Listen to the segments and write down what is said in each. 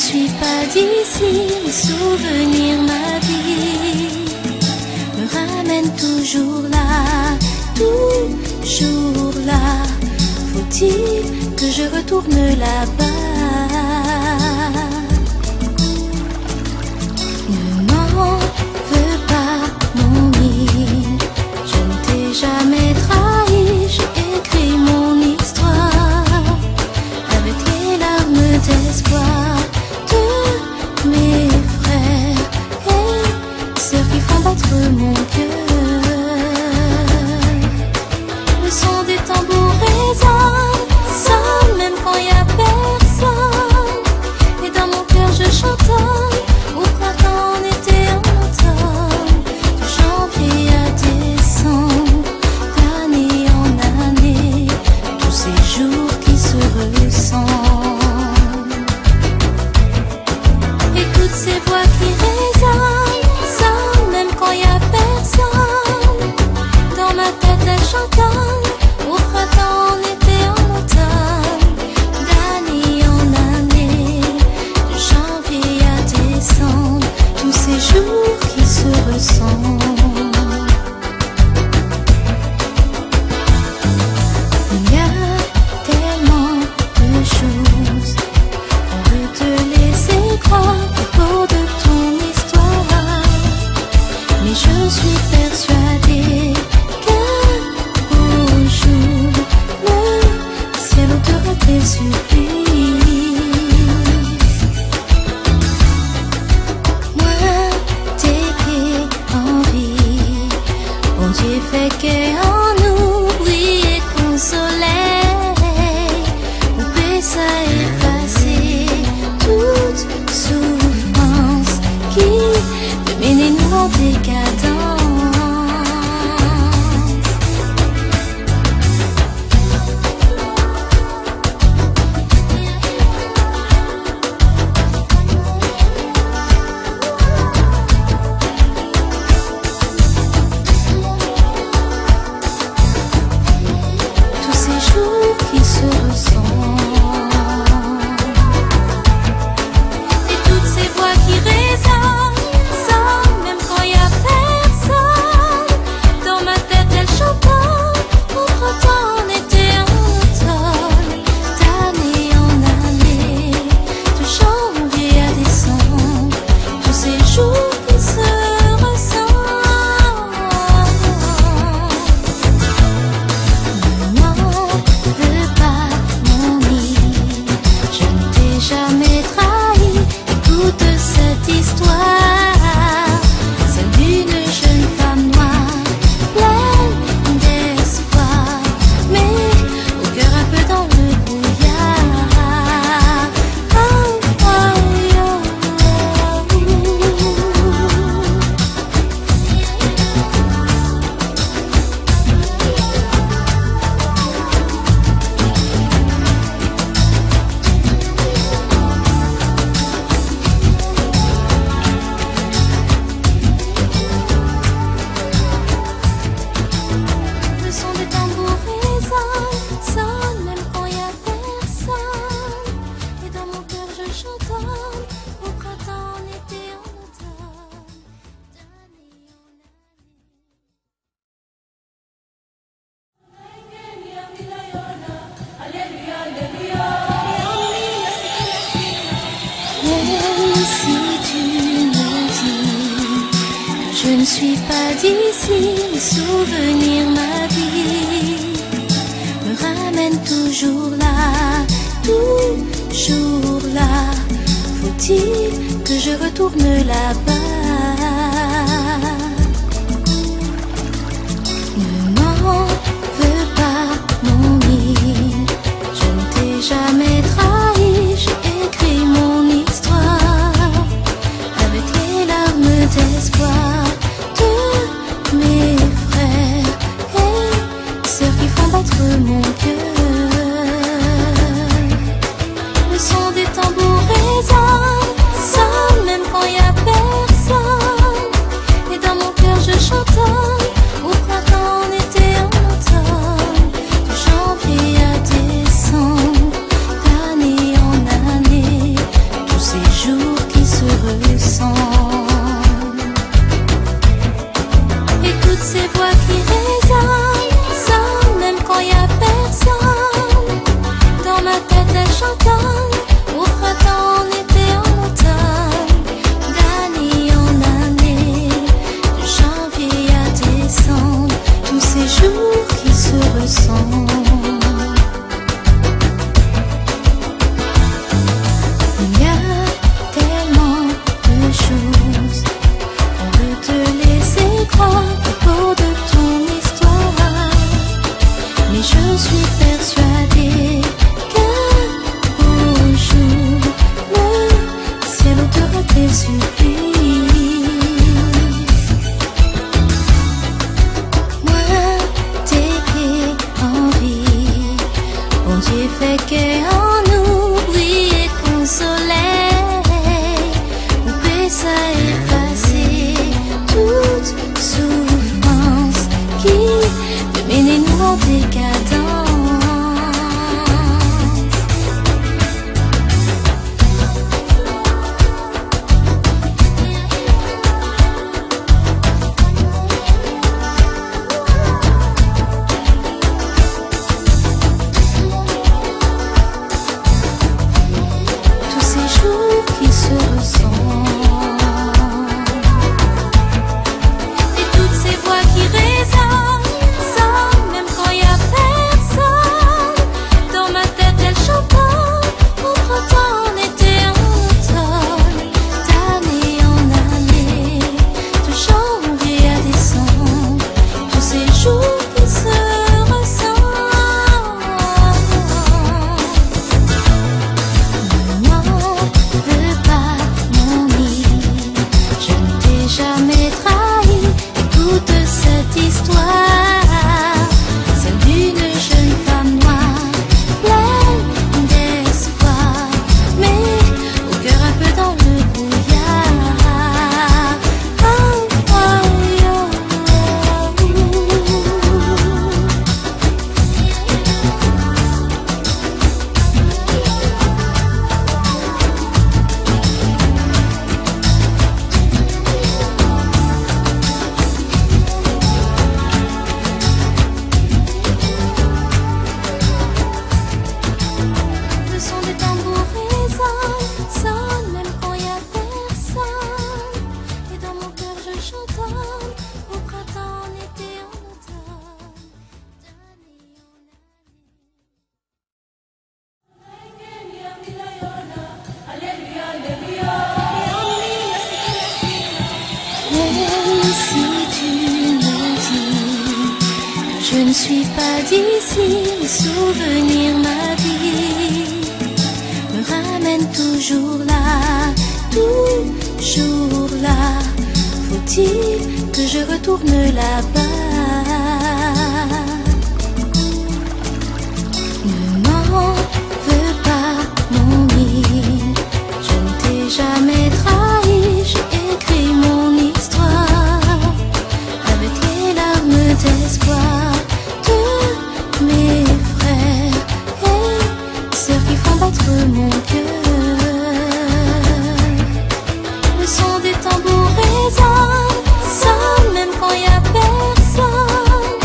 suis pas d'ici, mes souvenirs, ma vie me ramènent toujours là, toujours là. Faut-il que je retourne là-bas? Ne m'en veux pas, mon île, je ne t'ai jamais trahi. J'ai écrit mon histoire avec les larmes d'espoir de mes frères et ceux qui font battre mon cœur. Le son des tambours résonne, sonne même quand y a personne. Et dans mon cœur je chantonne, au printemps, en été, en automne, de janvier à décembre, d'année en année, tous ces jours qui se ressemblent. Écoute ces voix qui résonnent, sonnent même quand y a personne. Dans ma tête elles chantonnent, au printemps, en été, en automne, d'année en année, de janvier à décembre, tous ces jours qui se ressemblent. Il y a tellement de choses qu'on veut te laisser croire à propos de ton histoire, mais je suis persuadée qu'un beau jour le ciel ôtera tes supplices. Moi, t'es en vie, bon Dieu fait qu'en nous brille qu'un soleil, on peut ça effacer toute souffrance qui peut mener nous en décadence. Tous ces jours qui se ressemblent, et toutes ces voix qui résonnent, sonnent même quand y a personne. Dans ma tête elles chantonnent, au printemps, en été, en automne, d'année en année, de janvier à décembre, tous ces jours qui se ressemblent. Ne m'en veux pas, mon île, je ne t'ai jamais trahi. Écoute cette histoire, celle d'une jeune femme noire, pleine d'espoir, mais au cœur un peu dans le brouillard. Oh, oh, oh, le son des tambours résonne, sonne même quand y a personne. Et dans mon cœur je chantonne, au printemps, en été, en automne, d'année en année. Même si tu me dis que je ne suis pas d'ici, mes souvenirs, ma vie me ramènent toujours là, toujours là. Faut-il que je retourne là-bas? Ne m'en veux pas, mon île, je ne t'ai jamais trahi. J'ai écrit mon histoire avec les larmes d'espoir de mes frères et ceux qui font battre mon cœur. Le son des tambours résonne, sonne même quand y a personne. en décadence. Tous ces jours qui se ressemblent et toutes ces voix qui résonnent, même quand y a personne. Dans ma tête elle chantonne, au printemps, en été, en automne, d'année en année, de janvier à décembre. Tous ces jours qui se ressemblent. Ne m'en veux pas, mon ami, je ne t'ai jamais trahi. Toute cette histoire, celle d'une jeune femme noire, pleine d'espoir, mais au cœur un peu dans le brouillard. Oh, oh, oh, le son des tambours résonne même quand y a personne. Et dans mon cœur je chantonne, au printemps, en été, en automne, d'année en année. Même si tu me dis que je ne suis pas d'ici, mes souvenirs, ma vie me ramène toujours là, toujours là. Faut-il que je retourne là-bas? Ne m'en veux pas, mon ami, je ne t'ai jamais trahi. J'ai écrit mon histoire avec les larmes d'espoir de mes frères et sœurs qui font battre mon cœur. Le son des tambours résonne même quand y a personne.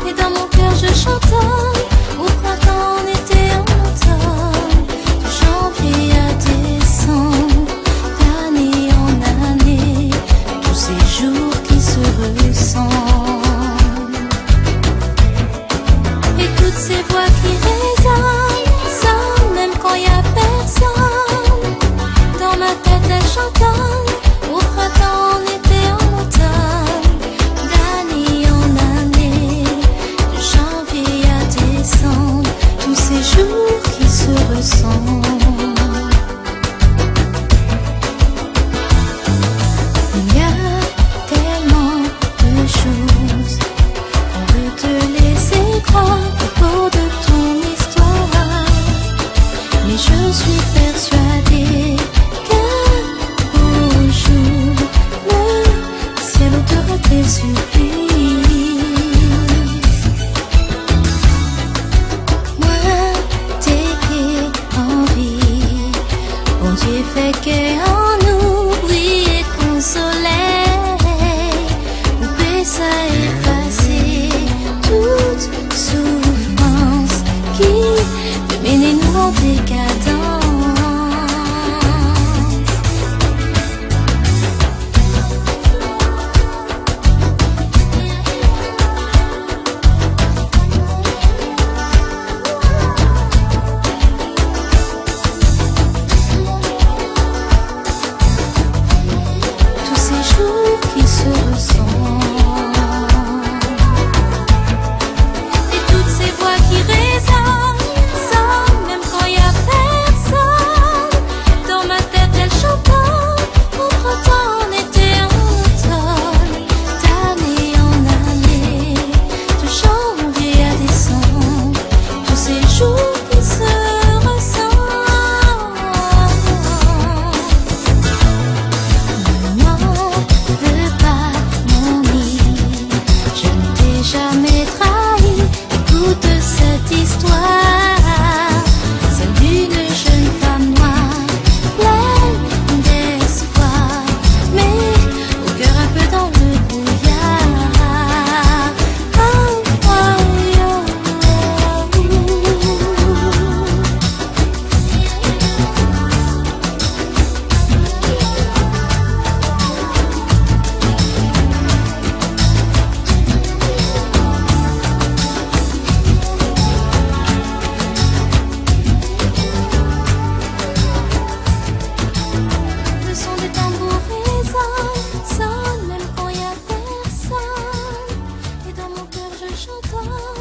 Et dans mon cœur je chantonne, au printemps, en été, en automne, de janvier à décembre, d'année en année, tous ces jours qui se ressemblent et toutes ces voix qui résonnent même quand y a personne. Dans ma tête elle chantonne, au printemps, en été, en automne, d'année en année, de janvier à décembre, tous ces jours qui se ressemblent. Il y a tellement de choses qu'on veut te laisser croire à propos de ton histoire, mais je suis persuadée qu'un beau jour le ciel ôtera tes surprises. Moi, t'ai envie, bon Dieu fait qu'en nous brille ton soleil, nous peut ça effacer toute souffrance qui peut mener nous en décadence. Tous ces jours qui se ressemblent et toutes ces voix qui résonnent même quand y a personne. Dans ma tête elle chantonne, au printemps, en été, en automne, d'année en année, de janvier à décembre, tous ces jours qui se ressemblent. Ne m'en veux pas, mon chantant.